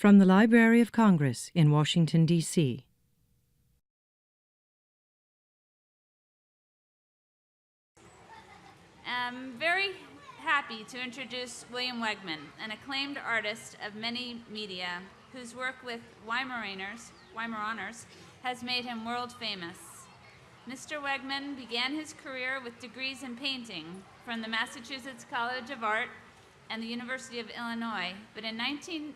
From the Library of Congress in Washington, D.C. I'm very happy to introduce William Wegman, an acclaimed artist of many media whose work with Weimaraners has made him world famous. Mr. Wegman began his career with degrees in painting from the Massachusetts College of Art and the University of Illinois, but in 1970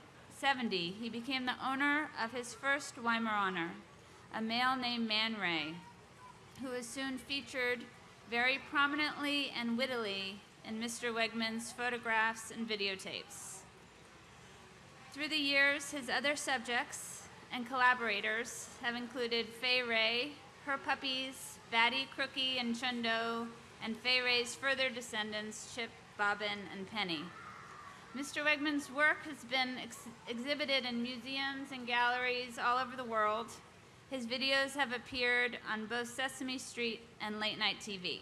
he became the owner of his first Weimaraner, a male named Fay Ray, who was soon featured very prominently and wittily in Mr. Wegman's photographs and videotapes. Through the years, his other subjects and collaborators have included Fay Ray, her puppies, Batty, Crookie, and Chundo, and Fay Ray's further descendants, Chip, Bobbin, and Penny. Mr. Wegman's work has been exhibited in museums and galleries all over the world. His videos have appeared on both Sesame Street and late-night TV.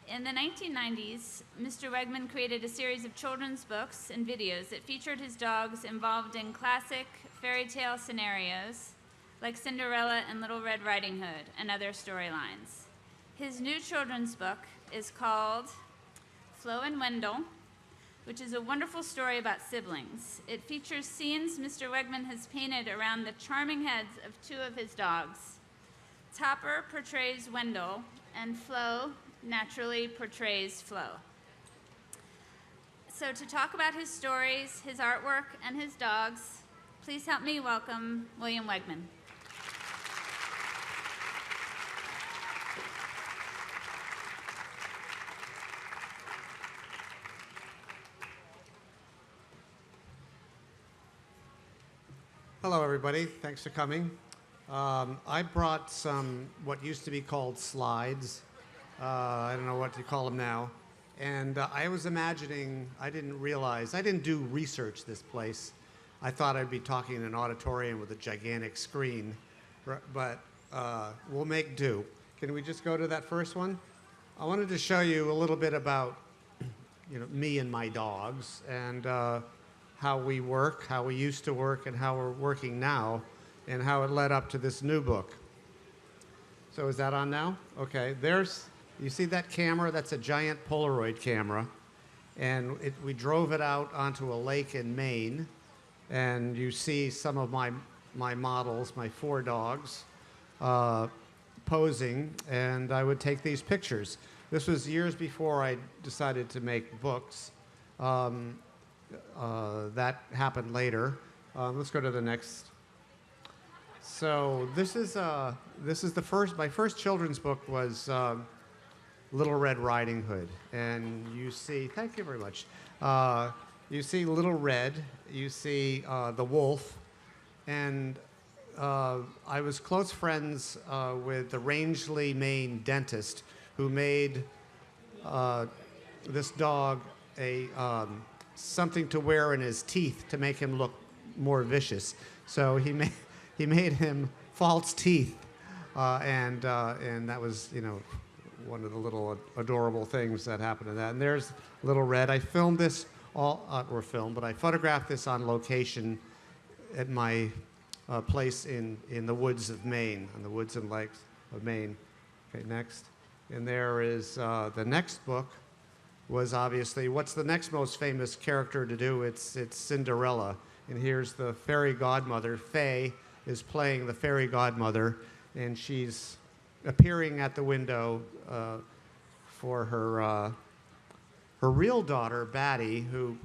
In the 1990s, Mr. Wegman created a series of children's books and videos that featured his dogs involved in classic fairy tale scenarios like Cinderella and Little Red Riding Hood and other storylines. His new children's book is called Flo Wendell, which is a wonderful story about siblings. It features scenes Mr. Wegman has painted around the charming heads of two of his dogs. Topper portrays Wendell, and Flo naturally portrays Flo. So to talk about his stories, his artwork, and his dogs, please help me welcome William Wegman. Hello, everybody. Thanks for coming. I brought some what used to be called slides. I don't know what you call them now. And I was imagining, I didn't do research this place. I thought I'd be talking in an auditorium with a gigantic screen, but we'll make do. Can we just go to that first one? I wanted to show you a little bit about me and my dogs, and how we work, how we used to work, and how we're working now, and how it led up to this new book. So is that on now? Okay, you see that camera? That's a giant Polaroid camera. And we drove it out onto a lake in Maine, and you see some of my models, my 4 dogs, posing, and I would take these pictures. This was years before I decided to make books. That happened later. Let's go to the next. So this is my first children's book was Little Red Riding Hood, and you see. Thank you very much. You see Little Red. You see the wolf, and I was close friends with the Rangeley, Maine dentist who made this dog something to wear in his teeth to make him look more vicious. So he made him false teeth, and that was one of the little adorable things that happened to that. And there's Little Red. I filmed this but I photographed this on location at my place in the woods of Maine, on the woods and lakes of Maine. Okay, next. And there is the next book. Was obviously, what's the next most famous character to do? It's Cinderella. And here's the fairy godmother. Fay is playing the fairy godmother, and she's appearing at the window for her real daughter, Batty, who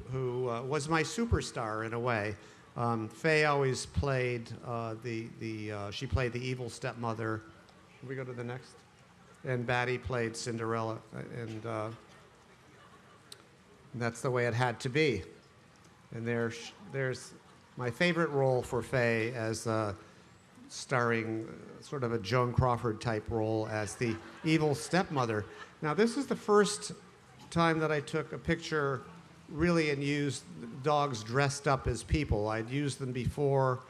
was my superstar in a way. Fay always played she played the evil stepmother. Can we go to the next? And Batty played Cinderella, and that's the way it had to be. And there's my favorite role for Fay as starring sort of a Joan Crawford type role as the evil stepmother. Now this is the first time that I took a picture really and used dogs dressed up as people. I'd used them before.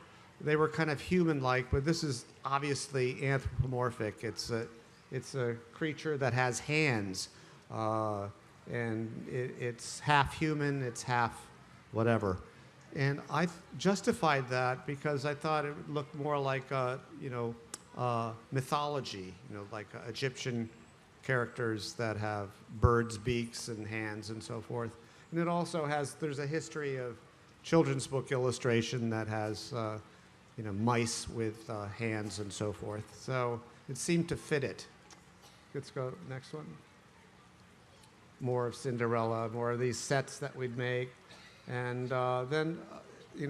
They were kind of human-like, but this is obviously anthropomorphic. It's a creature that has hands. And it's half human, it's half whatever. And I justified that because I thought it looked more like, mythology, like Egyptian characters that have birds' beaks and hands and so forth. And it also there's a history of children's book illustration that has, mice with hands and so forth. So it seemed to fit it. Let's go next one. More of Cinderella, more of these sets that we'd make. And then,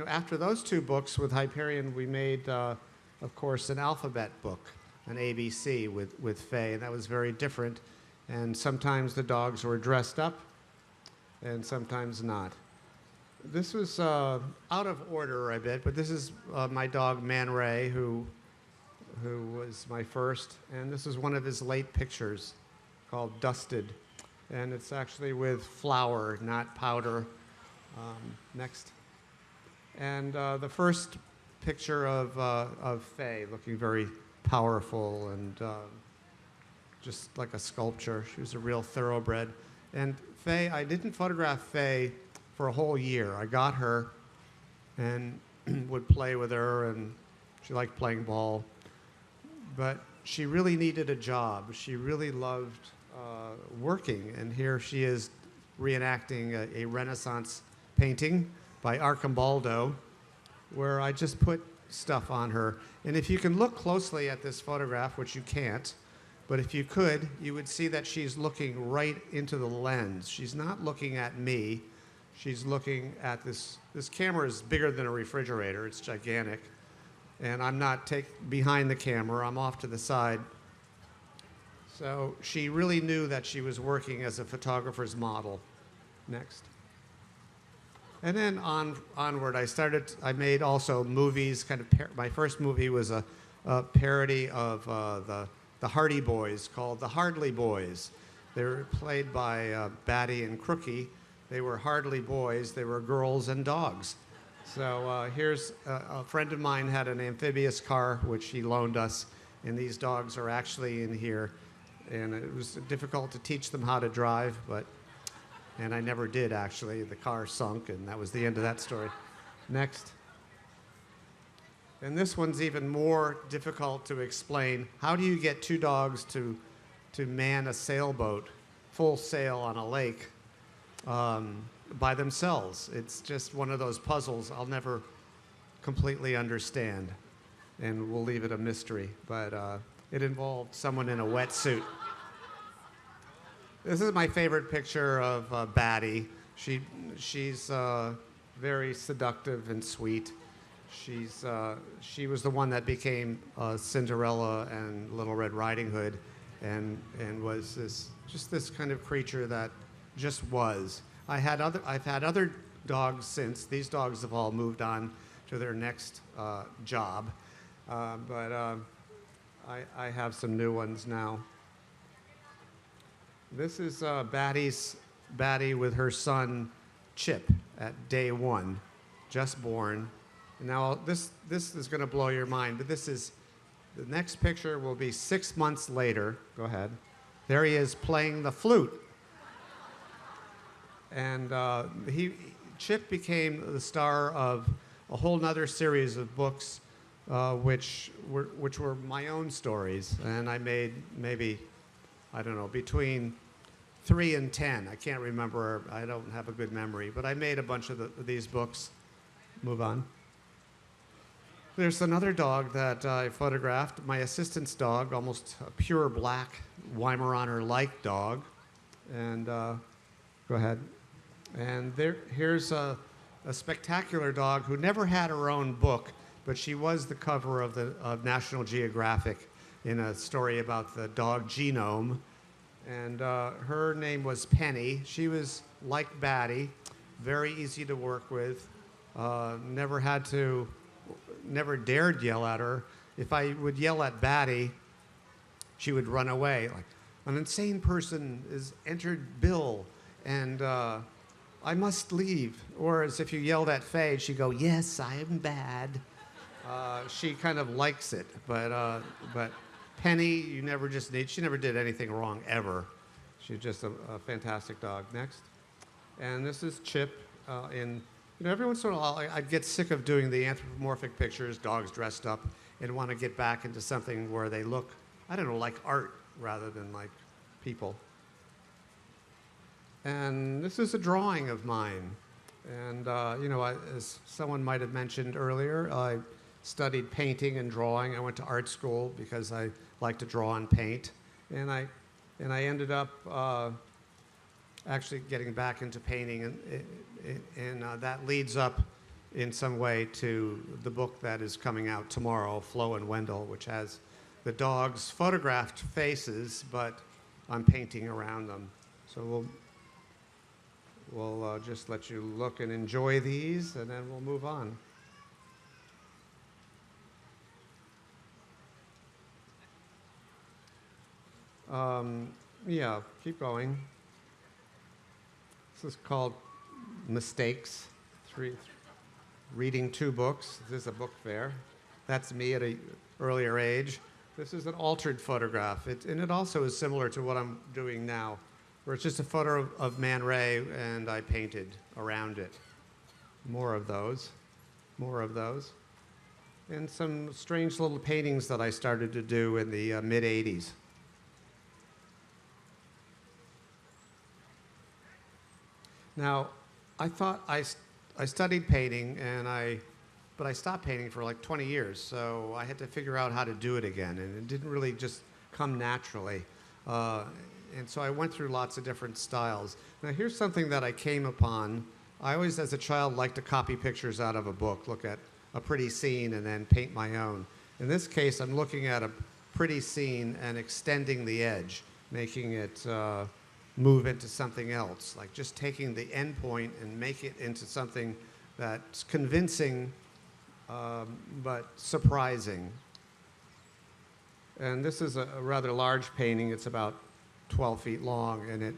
after those two books with Hyperion, we made, of course, an alphabet book, an ABC with Fay, and that was very different. And sometimes the dogs were dressed up, and sometimes not. This was out of order a bit, but this is my dog Man Ray, who was my first, and this is one of his late pictures called Dusted, and it's actually with flour, not powder. Next. And the first picture of Fay, looking very powerful and just like a sculpture. She was a real thoroughbred. And Fay, I didn't photograph Fay for a whole year. I got her and would play with her, and she liked playing ball. But she really needed a job. She really loved working, and here she is reenacting a Renaissance painting by Arcimboldo, where I just put stuff on her. And if you can look closely at this photograph, which you can't, but if you could, you would see that she's looking right into the lens. She's not looking at me. She's looking at this. This camera is bigger than a refrigerator. It's gigantic. And I'm not behind the camera. I'm off to the side. So she really knew that she was working as a photographer's model. Next. And then onward, I made also movies, my first movie was a parody of the Hardy Boys called The Hardly Boys. They were played by Batty and Crookie. They were hardly boys, they were girls and dogs. So here's a friend of mine had an amphibious car, which he loaned us, and these dogs are actually in here. And it was difficult to teach them how to drive, and I never did, actually. The car sunk, and that was the end of that story. Next. And this one's even more difficult to explain. How do you get two dogs to man a sailboat, full sail on a lake, by themselves? It's just one of those puzzles I'll never completely understand, and we'll leave it a mystery. But it involved someone in a wetsuit. This is my favorite picture of Batty. She's very seductive and sweet. She was the one that became Cinderella and Little Red Riding Hood, and was this kind of creature that just was. I've had other dogs since. These dogs have all moved on to their next job, but I have some new ones now. This is Batty with her son Chip at day 1, just born. And now this is going to blow your mind, but the next picture will be 6 months later. Go ahead. There he is playing the flute. And Chip became the star of a whole nother series of books, which were my own stories, and I made maybe, I don't know, between 3 and 10. I can't remember. I don't have a good memory, but I made a bunch of these books. Move on. There's another dog that I photographed, my assistant's dog, almost a pure black Weimaraner-like dog. And go ahead. And here's a spectacular dog who never had her own book, but she was the cover of National Geographic in a story about the dog genome. And her name was Penny. She was like Batty, very easy to work with. Never dared yell at her. If I would yell at Batty, she would run away. Like, an insane person has entered Bill, and I must leave. Or as if you yelled at Fay, she'd go, "Yes, I am bad." She kind of likes it, but Penny, she never did anything wrong ever. She's just a fantastic dog. Next. And this is Chip in every once in a while I'd get sick of doing the anthropomorphic pictures, dogs dressed up, and want to get back into something where they look, I don't know, like art rather than like people. And this is a drawing of mine. And, as someone might have mentioned earlier, I studied painting and drawing. I went to art school because I like to draw and paint. And I ended up actually getting back into painting. And that leads up in some way to the book that is coming out tomorrow, Flo and Wendell, which has the dogs' photographed faces, but I'm painting around them. So we'll just let you look and enjoy these, and then we'll move on. Yeah, keep going. This is called Mistakes. Reading 2 books. This is a book fair. That's me at an earlier age. This is an altered photograph. And it also is similar to what I'm doing now, where it's just a photo of Man Ray, and I painted around it. More of those. And some strange little paintings that I started to do in the mid-'80s. Now, I thought I studied painting, but I stopped painting for like 20 years, so I had to figure out how to do it again, and it didn't really just come naturally. And so I went through lots of different styles. Now, here's something that I came upon. I always, as a child, liked to copy pictures out of a book, look at a pretty scene, and then paint my own. In this case, I'm looking at a pretty scene and extending the edge, making it move into something else, like just taking the end point and make it into something that's convincing but surprising. And this is a rather large painting. It's about 12 feet long, and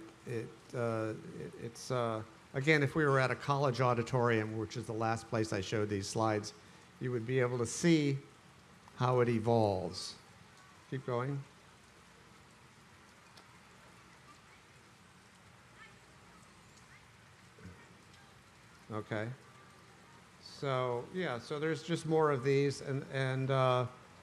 it's again, if we were at a college auditorium, which is the last place I showed these slides, you would be able to see how it evolves. Keep going. Okay. So yeah, so there's just more of these, and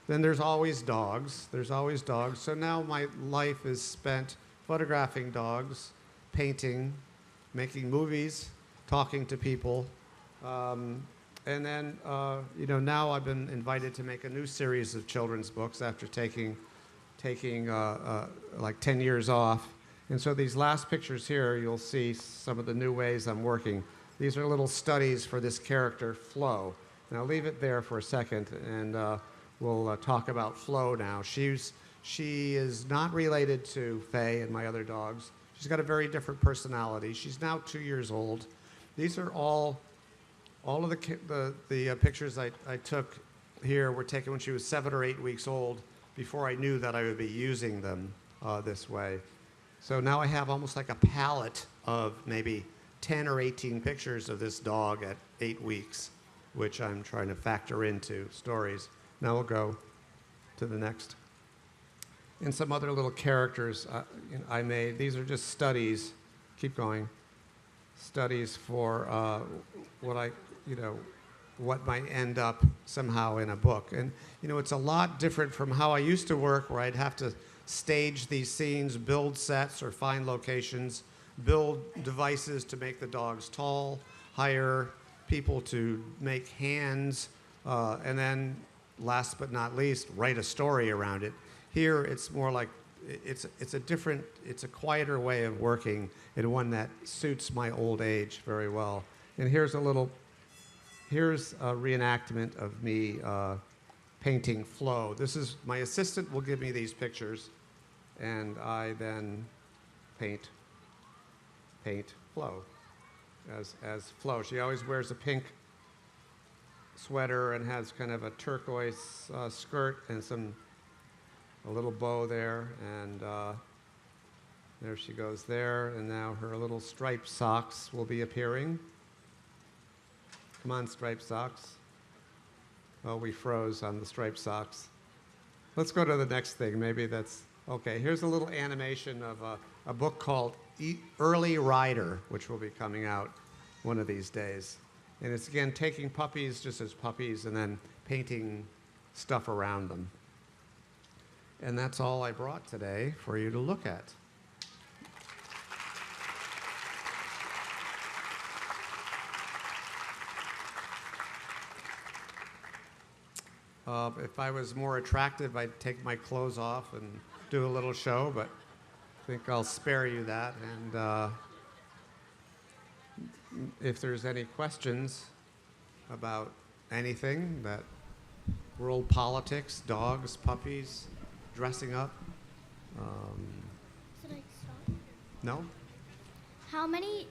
then there's always dogs. So now my life is spent photographing dogs, painting, making movies, talking to people, and then now I've been invited to make a new series of children's books after taking like 10 years off. And so these last pictures here, you'll see some of the new ways I'm working. These are little studies for this character, Flo. Now leave it there for a second, and we'll talk about Flo now. She is not related to Fay and my other dogs. She's got a very different personality. She's now 2 years old. These are all of the pictures I took here were taken when she was 7 or 8 weeks old, before I knew that I would be using them this way. So now I have almost like a palette of maybe 10 or 18 pictures of this dog at 8 weeks, which I'm trying to factor into stories. Now we'll go to the next. And some other little characters I made. These are just studies. Keep going. Studies for what might end up somehow in a book. And it's a lot different from how I used to work, where I'd have to stage these scenes, build sets or find locations, build devices to make the dogs tall, hire people to make hands, and then, last but not least, write a story around it. Here, it's more like, it's a quieter way of working, and one that suits my old age very well. And here's a reenactment of me painting Flo. This is, my assistant will give me these pictures, and I then paint Flo as Flo. She always wears a pink sweater and has kind of a turquoise skirt and a little bow there, and there she goes there, and now her little striped socks will be appearing. Come on, striped socks. Oh, we froze on the striped socks. Let's go to the next thing. Maybe that's okay. Here's a little animation of a book called Early Rider, which will be coming out one of these days. And it's, again, taking puppies just as puppies and then painting stuff around them. And that's all I brought today for you to look at. If I was more attractive, I'd take my clothes off and do a little show, but I think I'll spare you that. And if there's any questions about anything, that world politics, dogs, puppies, dressing up. Should I stop? No? How many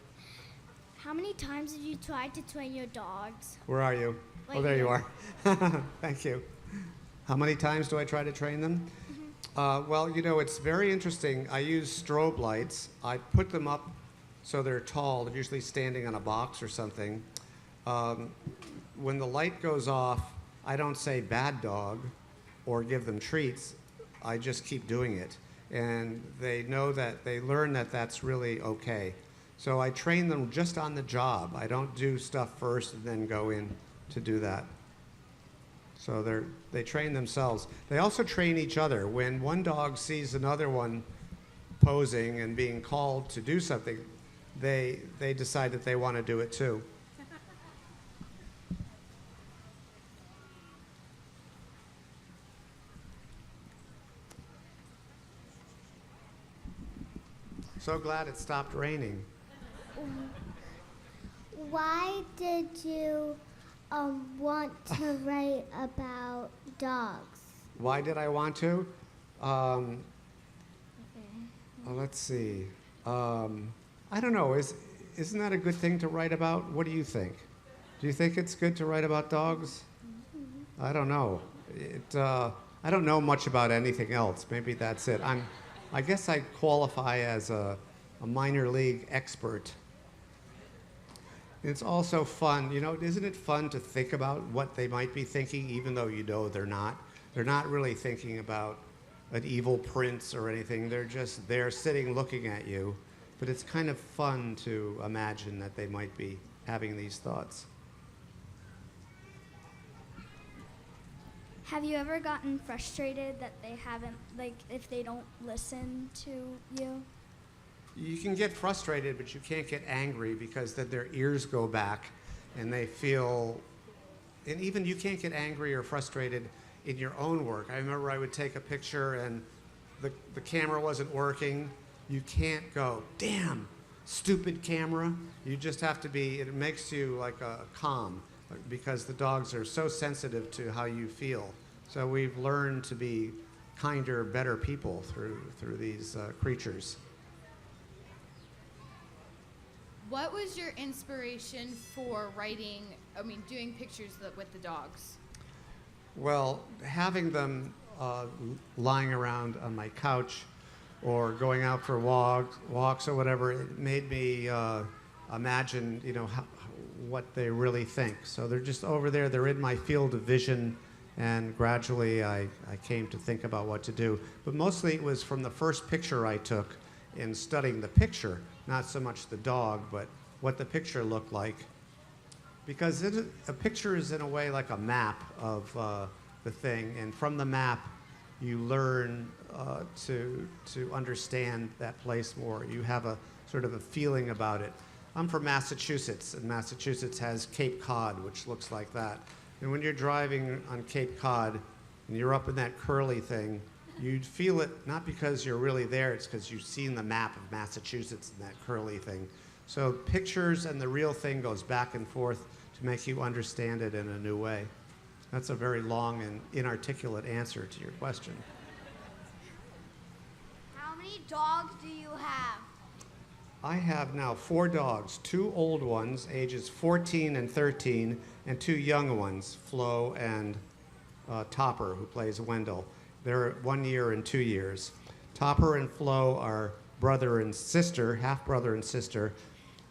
times have you tried to train your dogs? Where are you? Right Oh, there you here. are. Thank you. How many times do I try to train them? Well, you know, it's very interesting. I use strobe lights. I put them up so they're tall. They're usually standing on a box or something. When the light goes off, I don't say bad dog or give them treats. I just keep doing it. And they know that, they learn that that's really okay. So I train them just on the job. I don't do stuff first and then go in to do that. So they train themselves. They also train each other. When one dog sees another one posing and being called to do something, they decide that they want to do it too. So glad it stopped raining. Why did you want to write about dogs? Why did I want to? Let's see. I don't know. Isn't that a good thing to write about? What do you think? Do you think it's good to write about dogs? I don't know. I don't know much about anything else. Maybe that's it. I guess I qualify as a minor league expert. It's also fun, you know, isn't it fun to think about what they might be thinking, even though you know they're not? They're not really thinking about an evil prince or anything. They're just there sitting looking at you. But it's kind of fun to imagine that they might be having these thoughts. Have you ever gotten frustrated that they haven't, like, if they don't listen to you? You can get frustrated, but you can't get angry because then their ears go back and they feel, and even you can't get angry or frustrated in your own work. I remember I would take a picture and the camera wasn't working. You can't go, damn, stupid camera. You just have to be, it makes you like a calm because the dogs are so sensitive to how you feel. So we've learned to be kinder, better people through these creatures. What was your inspiration for doing pictures with the dogs? Well, having them lying around on my couch or going out for walks or whatever, it made me imagine, you know, what they really think. So they're just over there, they're in my field of vision, and gradually I came to think about what to do. But mostly it was from the first picture I took in studying the picture, not so much the dog, but what the picture looked like. Because a picture is in a way like a map of the thing, and from the map you learn to understand that place more. You have a sort of a feeling about it. I'm from Massachusetts, and Massachusetts has Cape Cod, which looks like that. And when you're driving on Cape Cod and you're up in that curly thing, you'd feel it not because you're really there, it's because you've seen the map of Massachusetts and that curly thing. So pictures and the real thing goes back and forth to make you understand it in a new way. That's a very long and inarticulate answer to your question. How many dogs do you have? I have now 4 dogs, 2 old ones, ages 14 and 13, and 2 young ones, Flo and Topper, who plays Wendell. They're 1 year and 2 years. Topper and Flo are brother and sister, half brother and sister.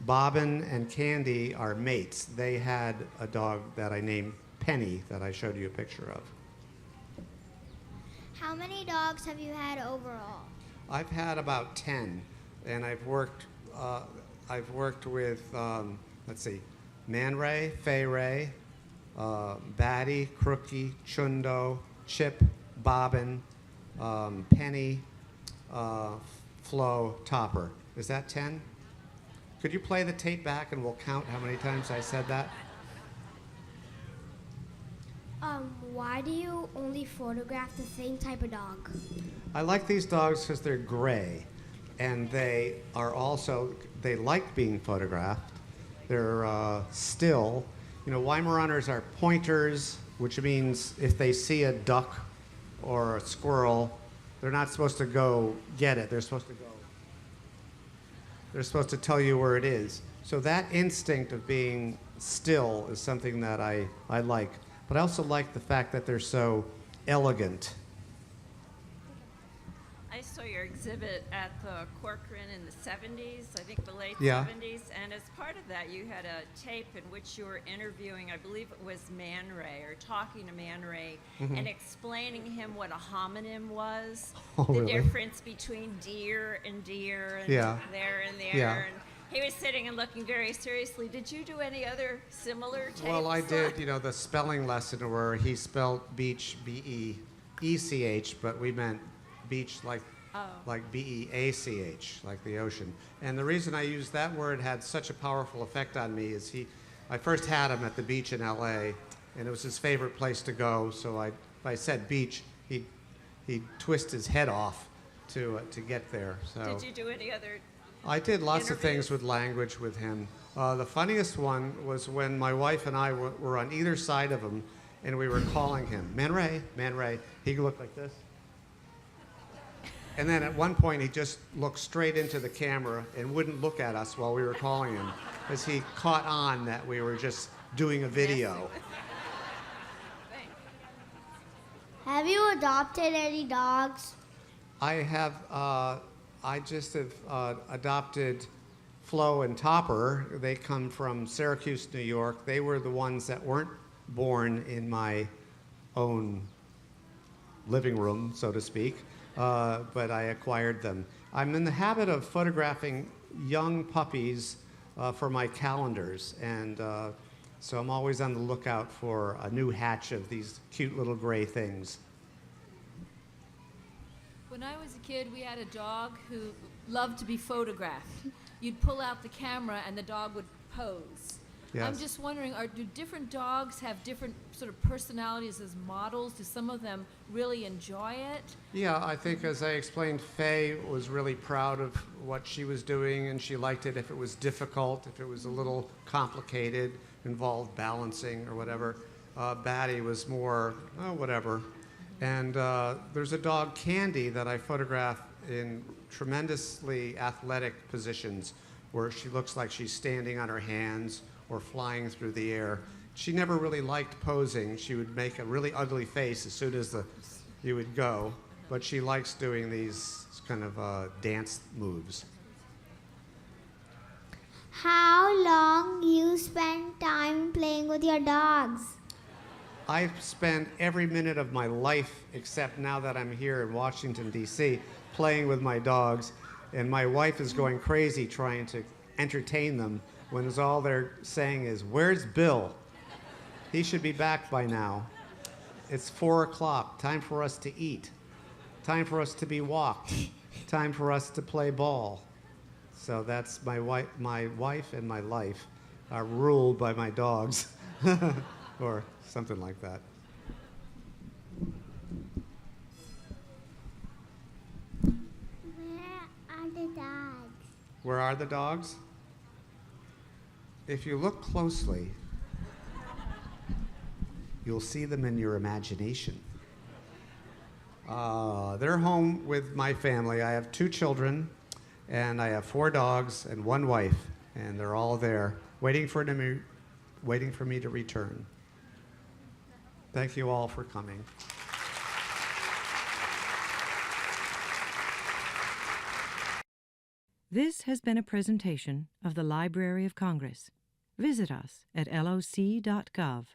Bobbin and Candy are mates. They had a dog that I named Penny that I showed you a picture of. How many dogs have you had overall? I've had about 10, and I've worked with, let's see, Man Ray, Fay Ray, Batty, Crookie, Chundo, Chip, Bobbin, Penny, Flo, Topper. Is that 10? Could you play the tape back and we'll count how many times I said that? Why do you only photograph the same type of dog? I like these dogs because they're gray, and they like being photographed. They're still. You know, Weimaraners are pointers, which means if they see a duck or a squirrel, they're not supposed to go get it. They're supposed to tell you where it is. So that instinct of being still is something that I like. But I also like the fact that they're so elegant. I saw your exhibit at the Corcoran in the 70s, I think the late Yeah. 70s, and as part of that you had a tape in which you were interviewing, I believe it was Man Ray, or talking to Man Ray, and explaining him what a homonym was, Oh, the really? difference between deer and Yeah. there and there. Yeah. And he was sitting and looking very seriously. Did you do any other similar tapes? Well, I did, the spelling lesson where he spelled beach, B-E-E-C-H, but we meant beach like B-E-A-C-H, like the ocean. And the reason I used that word had such a powerful effect on me is I first had him at the beach in L.A., and it was his favorite place to go, so if I said beach, he'd twist his head off to get there. So Did you do any other? I did lots of things interviews? with language with him. The funniest one was when my wife and I were on either side of him, and we were calling him, Man Ray, Man Ray. He looked like this. And then at one point, he just looked straight into the camera and wouldn't look at us while we were calling him, because he caught on that we were just doing a video. Have you adopted any dogs? I just have adopted Flo and Topper. They come from Syracuse, New York. They were the ones that weren't born in my own living room, so to speak, but I acquired them. I'm in the habit of photographing young puppies for my calendars, and so I'm always on the lookout for a new hatch of these cute little gray things. When I was a kid, we had a dog who loved to be photographed. You'd pull out the camera and the dog would pose. Yes. I'm just wondering, do different dogs have different sort of personalities as models? Do some of them really enjoy it? Yeah, I think as I explained, Fay was really proud of what she was doing, and she liked it if it was difficult, if it was a little complicated, involved balancing or whatever. Batty was more, whatever. And there's a dog, Candy, that I photograph in tremendously athletic positions where she looks like she's standing on her hands or flying through the air. She never really liked posing. She would make a really ugly face as soon as you would go, but she likes doing these kind of dance moves. How long you spend time playing with your dogs? I spend every minute of my life, except now that I'm here in Washington, D.C., playing with my dogs, and my wife is going crazy trying to entertain them when all they're saying is, "Where's Bill? He should be back by now. It's 4 o'clock, time for us to eat, time for us to be walked, time for us to play ball." So that's my wife and my life are ruled by my dogs, or something like that. Where are the dogs? Where are the dogs? If you look closely, you'll see them in your imagination. They're home with my family. I have 2 children, and I have 4 dogs and 1 wife, and they're all there waiting for me to return. Thank you all for coming. This has been a presentation of the Library of Congress. Visit us at loc.gov.